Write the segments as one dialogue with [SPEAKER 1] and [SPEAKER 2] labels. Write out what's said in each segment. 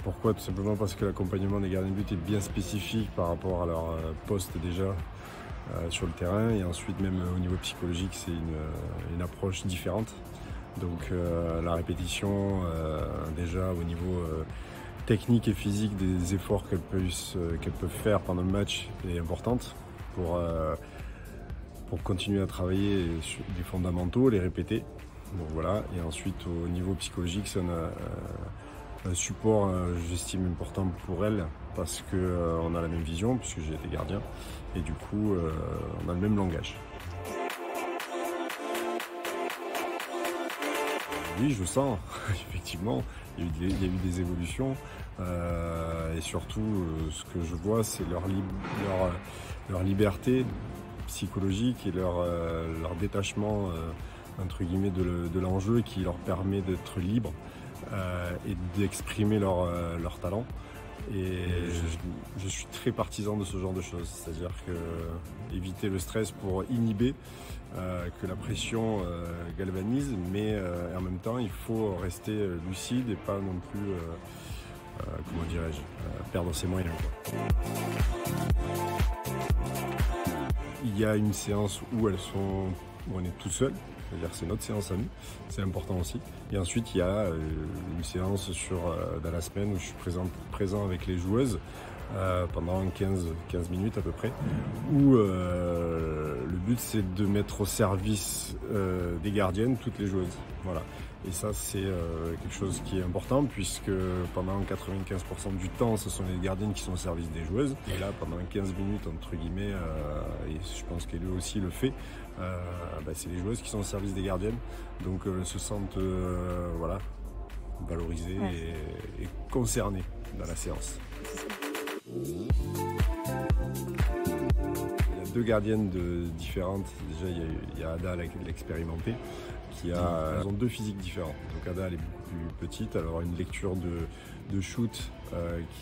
[SPEAKER 1] Pourquoi? Tout simplement parce que l'accompagnement des gardiens de but est bien spécifique par rapport à leur poste déjà sur le terrain, et ensuite même au niveau psychologique c'est une approche différente. Donc la répétition déjà au niveau technique et physique des efforts qu'elles peuvent faire pendant le match est importante pour continuer à travailler sur des fondamentaux, les répéter. Donc voilà, et ensuite au niveau psychologique c'est un support, j'estime, important pour elles parce qu'on a la même vision puisque j'ai été gardien et du coup on a le même langage. Oui, je sens, effectivement, il y a eu des évolutions et surtout ce que je vois c'est leur liberté psychologique et leur détachement entre guillemets de l'enjeu qui leur permet d'être libres et d'exprimer leur talent. Et je suis très partisan de ce genre de choses, c'est-à-dire que éviter le stress pour inhiber, que la pression galvanise, mais en même temps il faut rester lucide et pas non plus, comment dirais-je, perdre ses moyens, quoi. Il y a une séance où on est tout seul, c'est-à-dire c'est notre séance à nous, c'est important aussi. Et ensuite il y a une séance dans la semaine où je suis présent avec les joueuses pendant 15 minutes à peu près, où le but c'est de mettre au service des gardiennes toutes les joueuses. Voilà. Et ça c'est quelque chose qui est important puisque pendant 95% du temps ce sont les gardiennes qui sont au service des joueuses. Et là pendant 15 minutes entre guillemets, et je pense qu'elle aussi le fait, c'est les joueuses qui sont au service des gardiennes. Donc elles se sentent voilà, valorisées et concernées dans la séance. Il y a deux gardiennes différentes. Déjà il y a Ada, l'expérimentée, elles ont deux physiques différentes. Donc Ada elle est beaucoup plus petite, elle aura une lecture de shoot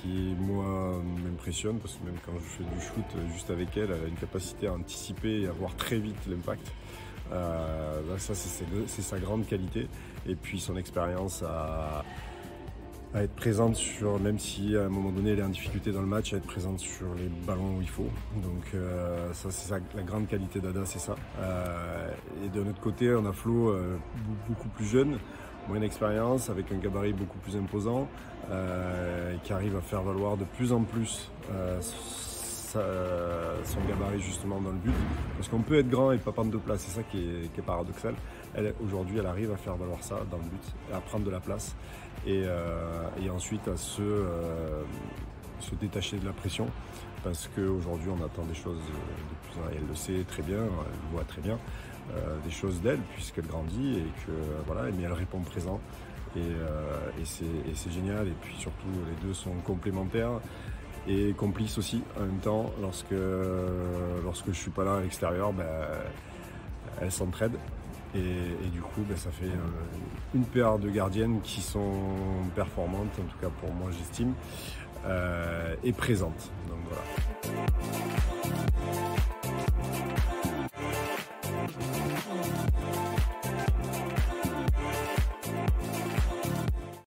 [SPEAKER 1] qui moi m'impressionne parce que même quand je fais du shoot juste avec elle, elle a une capacité à anticiper et à voir très vite l'impact. Ça c'est sa grande qualité, et puis son expérience à être présente sur, même si à un moment donné elle est en difficulté dans le match, à être présente sur les ballons où il faut. Donc ça c'est la grande qualité d'Ada, c'est ça. Et de notre côté on a Flo beaucoup plus jeune, moins d'expérience, avec un gabarit beaucoup plus imposant, qui arrive à faire valoir de plus en plus son gabarit justement dans le but, parce qu'on peut être grand et pas prendre de place, c'est ça qui est paradoxal. Aujourd'hui elle arrive à faire valoir ça dans le but, à prendre de la place et ensuite à se détacher de la pression, parce qu'aujourd'hui on attend des choses de plus en plus, elle le sait très bien, elle voit très bien des choses d'elle puisqu'elle grandit et que voilà, mais elle répond présent et c'est génial. Et puis surtout les deux sont complémentaires et complices aussi en même temps. Lorsque je suis pas là à l'extérieur, elles s'entraident et du coup ça fait une paire de gardiennes qui sont performantes, en tout cas pour moi j'estime, et présentes.